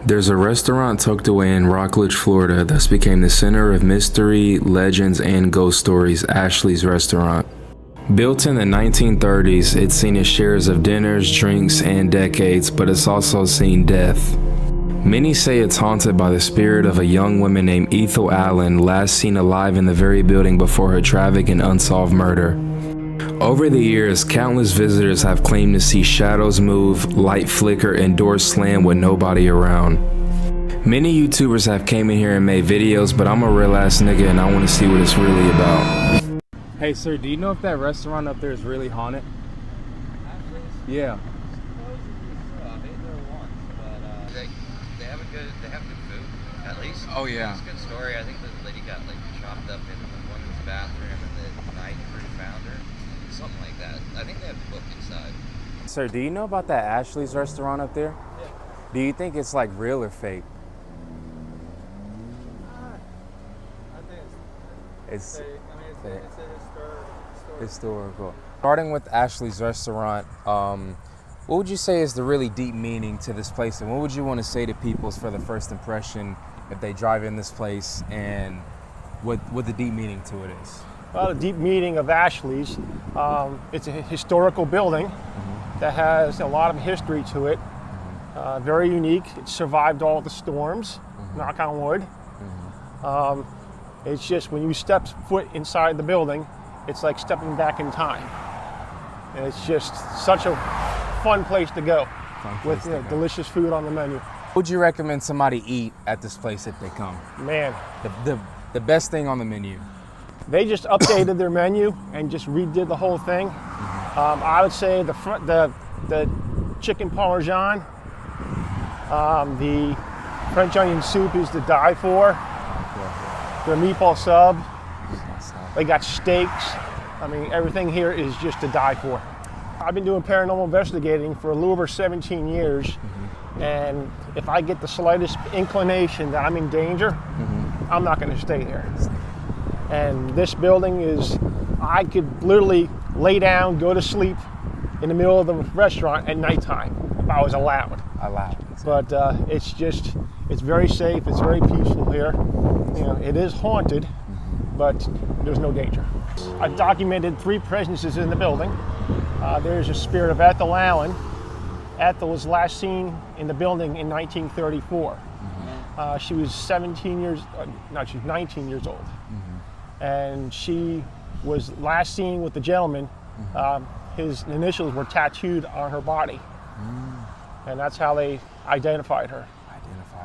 There's a restaurant tucked away in Rockledge, Florida that's became the center of mystery, legends, and ghost stories, Ashley's Restaurant. Built in the 1930s, it's seen its shares of dinners, drinks, and decades, but it's also seen death. Many say it's haunted by the spirit of a young woman named Ethel Allen, last seen alive in the very building before her tragic and unsolved murder. Over the years, countless visitors have claimed to see shadows move, light flicker, and doors slam with nobody around. Many YouTubers have came in here and made videos, but I'm a real ass nigga and I want to see what it's really about. Hey sir, do you know if that restaurant up there is really haunted? Yeah. They have good food, at least. Oh yeah. It's a good story. I think the lady got like chopped up in the woman's bathroom and the night crew found her. Something like that. I think they have a book inside. Sir, do you know about that Ashley's restaurant up there? Yeah. Do you think it's like real or fake? I think It's fake. I mean, it's a historical. Starting with Ashley's Restaurant, what would you say is the really deep meaning to this place, and what would you want to say to people for the first impression if they drive in this place, and what the deep meaning to it is? Well, the deep meaning of Ashley's, it's a historical building that has a lot of history to it. Very unique. It survived all the storms, knock on wood. It's just when you step foot inside the building, it's like stepping back in time. And it's just such a fun place to go with delicious food on the menu. Would you recommend somebody eat at this place if they come? Man, The best thing on the menu. they just updated their menu and just redid the whole thing. I would say the chicken parmesan, the French onion soup is to die for. The meatball sub, they got steaks. I mean, everything here is just to die for. I've been doing paranormal investigating for a little over 17 years, and if I get the slightest inclination that I'm in danger, I'm not gonna stay here. And this building is, I could literally lay down, go to sleep in the middle of the restaurant at nighttime if I was allowed. But it's very safe, it's very peaceful here. You know, it is haunted, but there's no danger. I've documented 3 presences in the building. There's a spirit of Ethel Allen. Ethel was last seen in the building in 1934. She was 19 years old. And she was last seen with the gentleman. His initials were tattooed on her body. And that's how they identified her.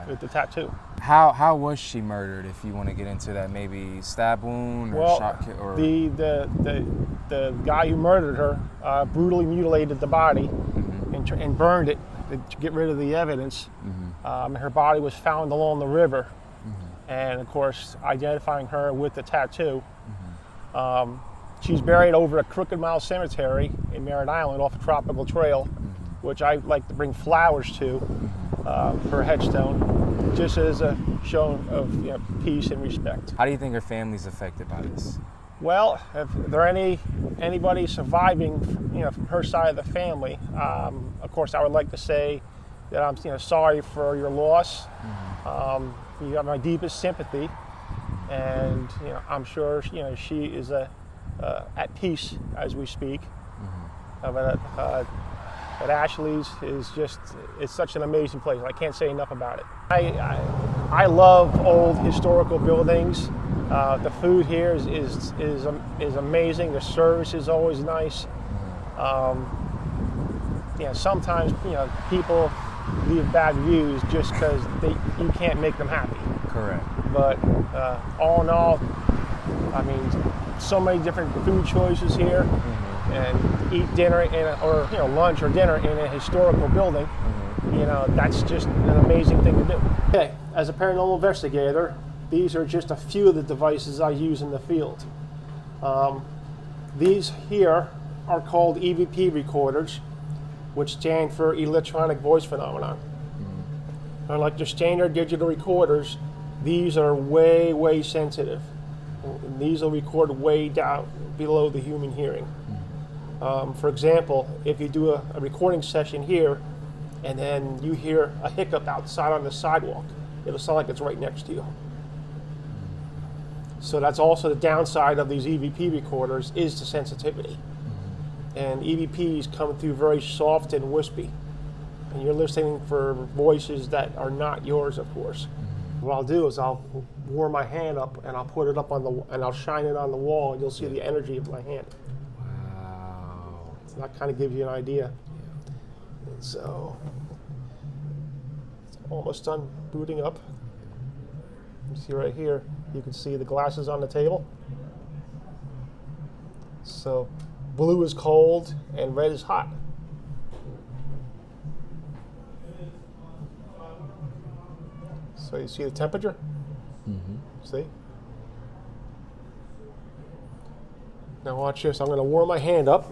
With the tattoo. How was she murdered, if you want to get into that? Maybe stab wound or shot kill? Or... The guy who murdered her brutally mutilated the body and burned it to get rid of the evidence. Her body was found along the river. And of course, identifying her with the tattoo. She's buried over at Crooked Mile Cemetery in Merritt Island off a tropical trail, which I like to bring flowers to. Her headstone, just as a show of peace and respect. How do you think her family's affected by this? Well, if there anybody surviving, from her side of the family, of course, I would like to say that I'm, sorry for your loss. You have my deepest sympathy, and I'm sure she is at peace as we speak. But Ashley's is it's such an amazing place. I can't say enough about it. I love old historical buildings. The food here is amazing. The service is always nice. Sometimes people leave bad reviews just because you can't make them happy. Correct. But all in all, I mean, so many different food choices here. And eat dinner or lunch or dinner in a historical building, that's just an amazing thing to do. Okay, as a paranormal investigator, these are just a few of the devices I use in the field. These here are called EVP recorders, which stand for electronic voice phenomenon. Unlike the standard digital recorders, these are way, way sensitive. And these will record way down below the human hearing. For example, if you do a recording session here, and then you hear a hiccup outside on the sidewalk, it'll sound like it's right next to you. So that's also the downside of these EVP recorders, is the sensitivity. And EVPs come through very soft and wispy, and you're listening for voices that are not yours, of course. What I'll do is I'll warm my hand up and I'll put it up on and I'll shine it on the wall, and you'll see the energy of my hand. Wow. So that kind of gives you an idea. And so it's almost done booting up. You see right here, you can see the glasses on the table. So blue is cold and red is hot. So you see the temperature? See? Now watch this. I'm going to warm my hand up,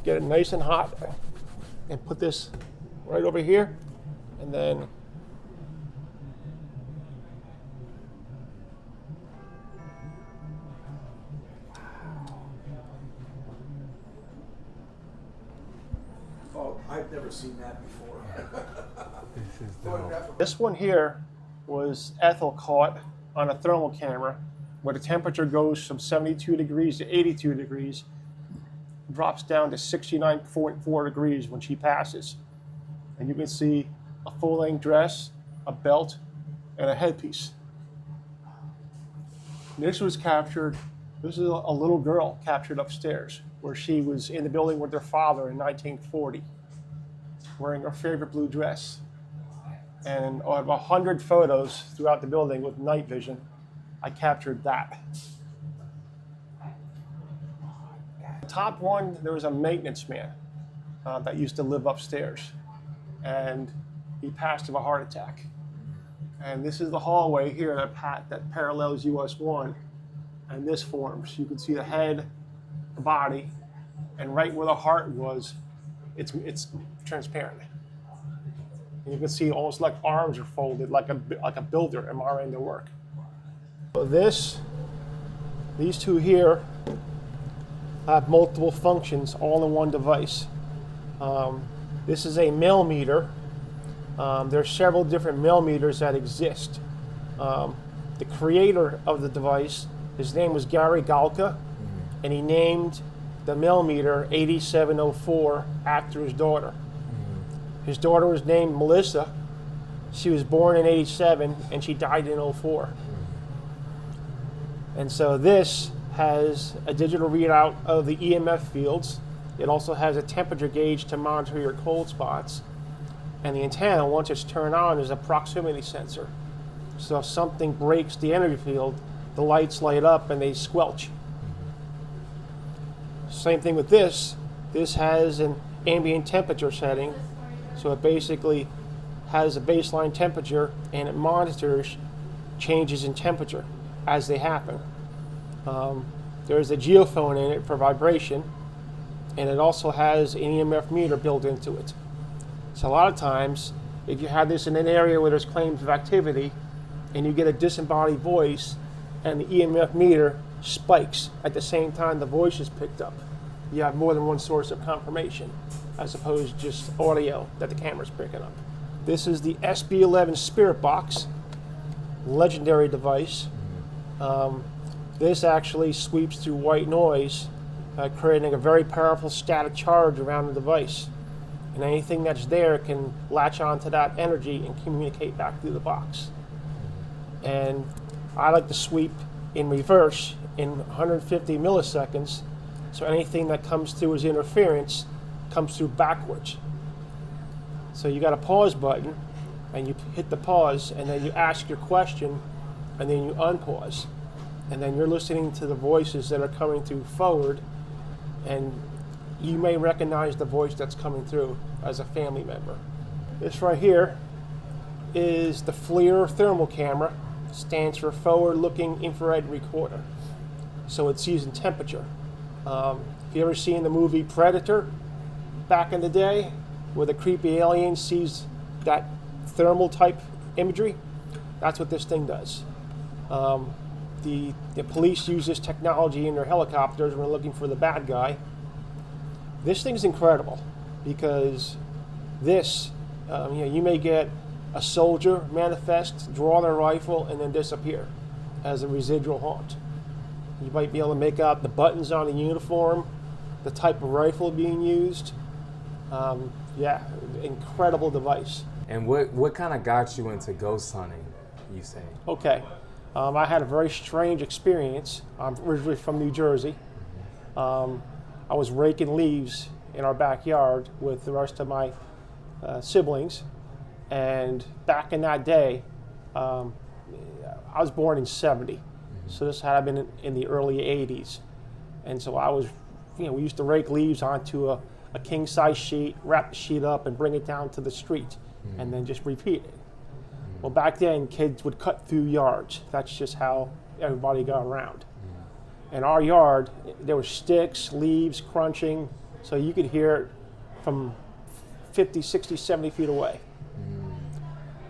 get it nice and hot, and put this right over here, and then I've never seen that before. This is dope. this one here was Ethel caught on a thermal camera where the temperature goes from 72 degrees to 82 degrees, drops down to 69.4 degrees when she passes. And you can see a full-length dress, a belt, and a headpiece. This was captured, this is a little girl captured upstairs where she was in the building with her father in 1940, wearing her favorite blue dress. And out of 100 photos throughout the building with night vision, I captured that. The top one, there was a maintenance man that used to live upstairs, and he passed of a heart attack. And this is the hallway here that parallels US 1, and this forms. You can see the head, the body, and right where the heart was, it's transparent. And you can see almost like arms are folded, like a builder MRIing their work. So these two here have multiple functions all in one device. This is a millimeter. There's several different millimeters that exist. The creator of the device, his name was Gary Galka, and he named the millimeter 8704 after his daughter. His daughter was named Melissa. She was born in 87 and she died in 04. And so this has a digital readout of the EMF fields. It also has a temperature gauge to monitor your cold spots. And the antenna, once it's turned on, is a proximity sensor. So if something breaks the energy field, the lights light up and they squelch. Same thing with this. This has an ambient temperature setting. So it basically has a baseline temperature and it monitors changes in temperature as they happen. There's a geophone in it for vibration, and it also has an EMF meter built into it. So a lot of times, if you have this in an area where there's claims of activity, and you get a disembodied voice, and the EMF meter spikes at the same time the voice is picked up, you have more than one source of confirmation, as opposed to just audio that the camera's picking up. This is the SB11 Spirit Box, legendary device. This actually sweeps through white noise, creating a very powerful static charge around the device. And anything that's there can latch onto that energy and communicate back through the box. And I like to sweep in reverse in 150 milliseconds, so anything that comes through as interference comes through backwards. So you got a pause button, and you hit the pause, and then you ask your question, and then you unpause. And then you're listening to the voices that are coming through forward, and you may recognize the voice that's coming through as a family member. This right here is the FLIR thermal camera. Stands for forward-looking infrared recorder. So it's using temperature. If you ever seen the movie Predator back in the day, where the creepy alien sees that thermal type imagery, that's what this thing does. The police use this technology in their helicopters when they're looking for the bad guy. This thing's incredible because this, you may get a soldier manifest, draw their rifle, and then disappear as a residual haunt. You might be able to make out the buttons on the uniform, the type of rifle being used. Incredible device. And what kind of got you into ghost hunting, you say? Okay. I had a very strange experience. I'm originally from New Jersey. I was raking leaves in our backyard with the rest of my siblings. And back in that day, I was born in 70. So this had been in the early 80s. And so I was, we used to rake leaves onto a king size sheet, wrap the sheet up and bring it down to the street and then just repeat it. Well, back then kids would cut through yards. That's just how everybody got around. In our yard, there were sticks, leaves crunching, so you could hear it from 50, 60, 70 feet away.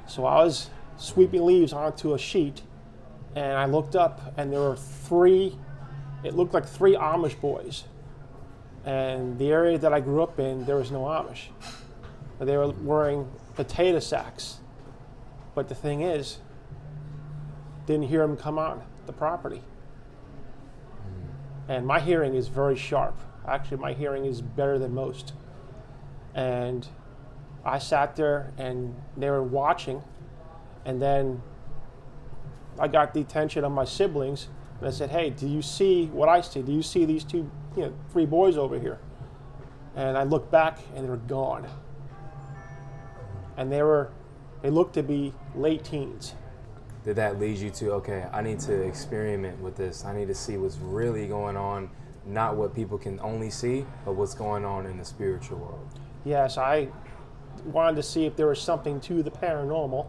So I was sweeping leaves onto a sheet, and I looked up, and there were it looked like three Amish boys. And the area that I grew up in, there was no Amish. They were wearing potato sacks. But the thing is, didn't hear them come on the property. And my hearing is very sharp. Actually, my hearing is better than most. And I sat there and they were watching, and then I got the attention of my siblings, and I said, "Hey, do you see what I see? Do you see these three boys over here?" And I looked back and they were gone. And they looked to be late teens. Did that lead you to, okay, I need to experiment with this. I need to see what's really going on, not what people can only see, but what's going on in the spiritual world? Yes, I wanted to see if there was something to the paranormal.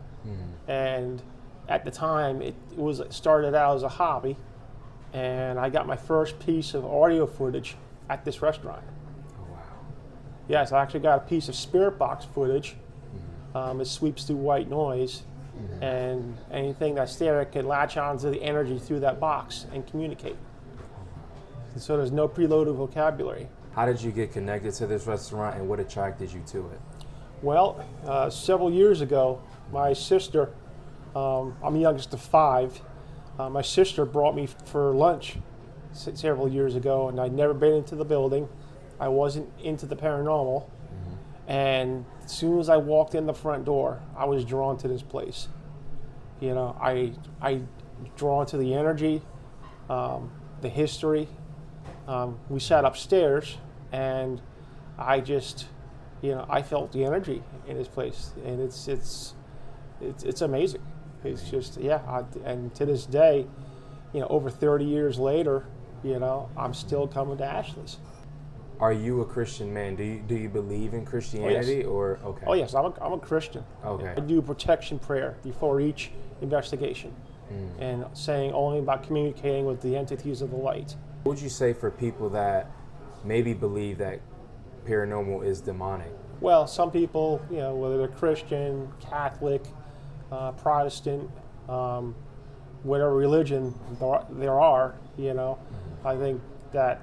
And at the time, it started out as a hobby. And I got my first piece of audio footage at this restaurant. Oh, wow. Yes, I actually got a piece of spirit box footage. It sweeps through white noise, and anything that's there can latch onto the energy through that box and communicate. And so there's no preloaded vocabulary. How did you get connected to this restaurant, and what attracted you to it? Well, several years ago, my sister, I'm the youngest of five, my sister brought me for lunch several years ago, and I'd never been into the building. I wasn't into the paranormal. And as soon as I walked in the front door, I was drawn to this place. I drawn to the energy, the history. We sat upstairs, and I just, I felt the energy in this place, and it's amazing. It's just, and to this day, over 30 years later, I'm still coming to Ashley's. Are you a Christian man? Do you believe in Christianity? Oh, yes. Okay? Oh yes, I'm a Christian. Okay. I do protection prayer before each investigation, and saying only about communicating with the entities of the light. What would you say for people that maybe believe that paranormal is demonic? Well, some people, whether they're Christian, Catholic, Protestant, whatever religion there are, I think that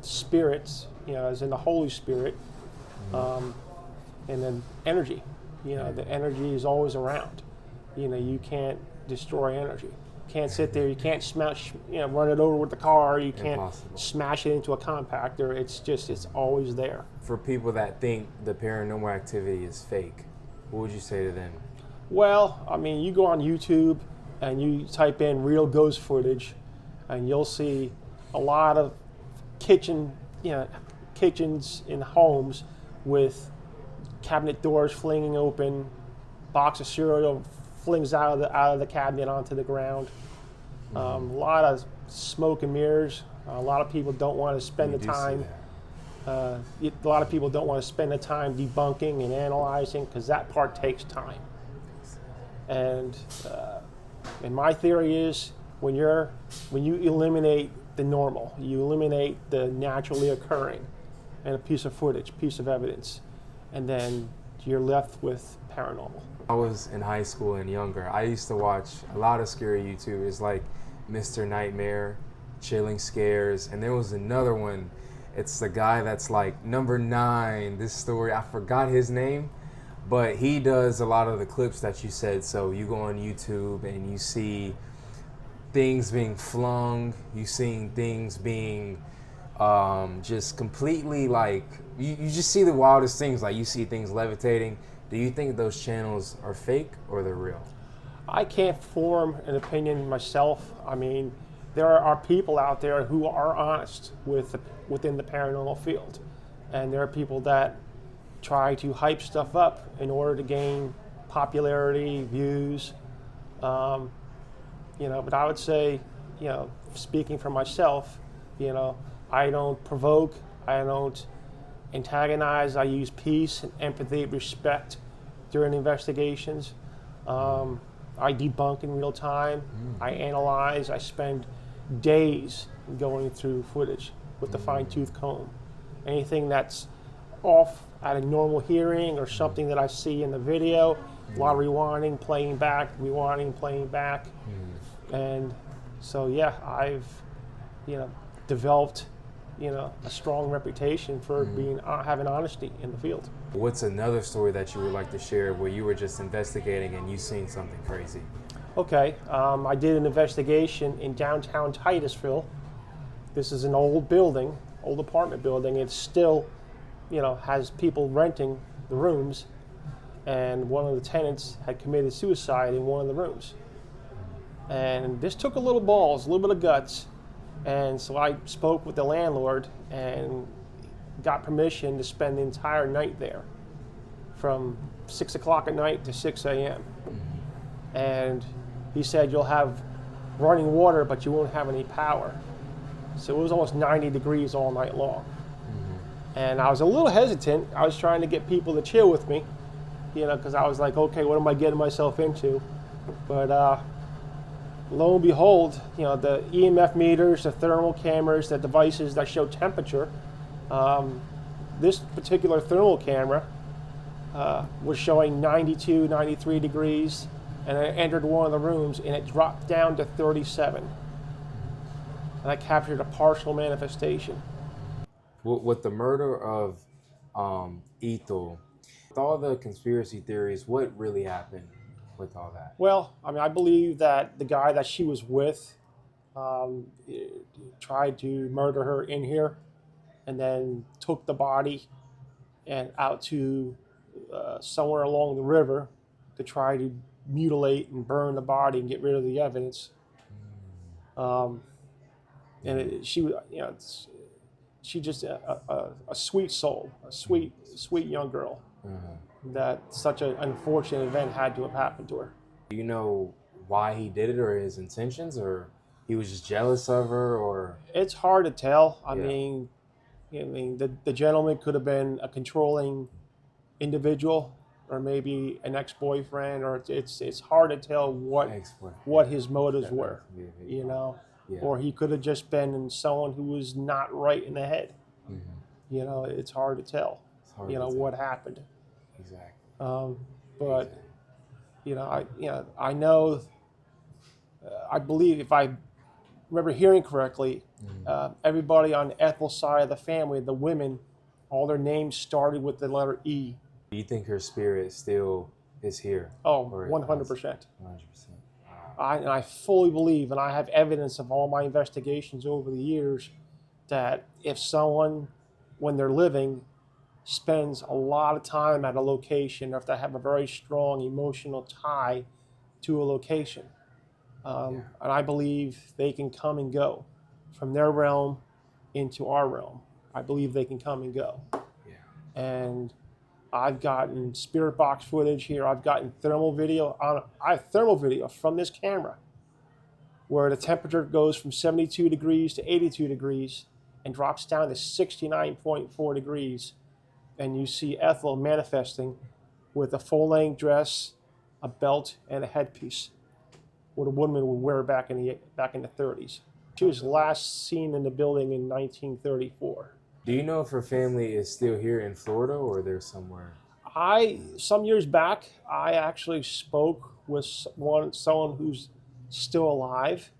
spirits, as in the Holy Spirit, and then energy. The energy is always around. You can't destroy energy. You can't sit there. You can't smash, run it over with the car. You can't Impossible. Smash it into a compactor. It's always there. For people that think the paranormal activity is fake, what would you say to them? Well, you go on YouTube and you type in real ghost footage, and you'll see a lot of kitchens in homes with cabinet doors flinging open, box of cereal flings out of the cabinet onto the ground. A lot of smoke and mirrors. A lot of people don't want to spend the time. A lot of people don't want to spend the time debunking and analyzing, because that part takes time. And my theory is when you eliminate the normal, you eliminate the naturally occurring, and a piece of footage, piece of evidence, and then you're left with paranormal. I was in high school and younger. I used to watch a lot of scary YouTubers like Mr. Nightmare, Chilling Scares, and there was another one. It's the guy that's like number 9. This story, I forgot his name, but he does a lot of the clips that you said. So you go on YouTube and you see things being flung, you seeing things being just completely like, you just see the wildest things. Like you see things levitating. Do you think those channels are fake or they're real? I can't form an opinion myself. I mean, there are people out there who are honest within the paranormal field, and there are people that try to hype stuff up in order to gain popularity, views. But I would say, speaking for myself, I don't provoke, I don't antagonize. I use peace and empathy, respect during investigations. I debunk in real time. I analyze. I spend days going through footage with the fine-tooth comb. Anything that's off at a normal hearing or something that I see in the video, a lot of rewinding, playing back, and so yeah, I've developed a strong reputation for having honesty in the field. What's another story that you would like to share where you were just investigating and you seen something crazy? Okay, I did an investigation in downtown Titusville. This is an old building, old apartment building. It's still, has people renting the rooms, and one of the tenants had committed suicide in one of the rooms. And this took a little balls, a little bit of guts. And so I spoke with the landlord and got permission to spend the entire night there from 6 o'clock at night to 6 a.m. And he said, you'll have running water, but you won't have any power. So it was almost 90 degrees all night long. And I was a little hesitant. I was trying to get people to chill with me, because I was like, okay, what am I getting myself into? But lo and behold, the EMF meters, the thermal cameras, the devices that show temperature, this particular thermal camera was showing 92, 93 degrees, and I entered one of the rooms and it dropped down to 37. And I captured a partial manifestation. With the murder of Ethel, with all the conspiracy theories, what really happened with all that? Well, I believe that the guy that she was with tried to murder her in here and then took the body and out to somewhere along the river to try to mutilate and burn the body and get rid of the evidence. She just a sweet soul, a sweet young girl. That such an unfortunate event had to have happened to her. Do you know why he did it or his intentions, or he was just jealous of her, or? It's hard to tell. I mean, the gentleman could have been a controlling individual, or maybe an ex-boyfriend, or it's hard to tell what his motives were, or he could have just been someone who was not right in the head. It's hard to tell. What happened. Exactly. But I know. I believe, if I remember hearing correctly, everybody on Ethel's side of the family, the women, all their names started with the letter E. Do you think her spirit still is here? Oh, 100%. 100%. I fully believe, and I have evidence of all my investigations over the years, that if someone, when they're living, spends a lot of time at a location, or if they have a very strong emotional tie to a location, and I believe they can come and go from their realm into our realm. I believe they can come and go. And I've gotten spirit box footage here. I've gotten thermal video. I have thermal video from this camera where the temperature goes from 72 degrees to 82 degrees and drops down to 69.4 degrees. And you see Ethel manifesting with a full-length dress, a belt, and a headpiece, what a woman would wear back in the 30s. She was last seen in the building in 1934. Do you know if her family is still here in Florida or they're somewhere? Some years back, I actually spoke with someone who's still alive,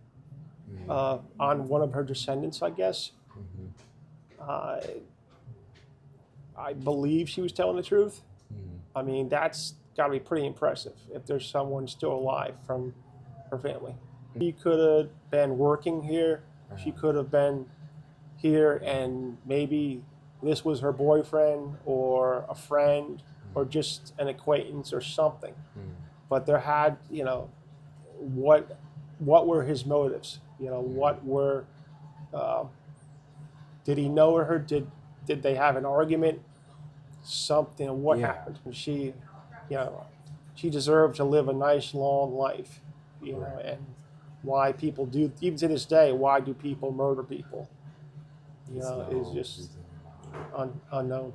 on one of her descendants, I guess. Uh, I believe she was telling the truth. I mean, that's got to be pretty impressive if there's someone still alive from her family. She could have been working here. She could have been here, and maybe this was her boyfriend or a friend or just an acquaintance or something. But there had, you know, what were his motives? You know, what were, did he know her? Did they have an argument? Something, what happened? She, you know, she deserved to live a nice long life, you know, and why people do, even to this day, why do people murder people? You know, is just unknown.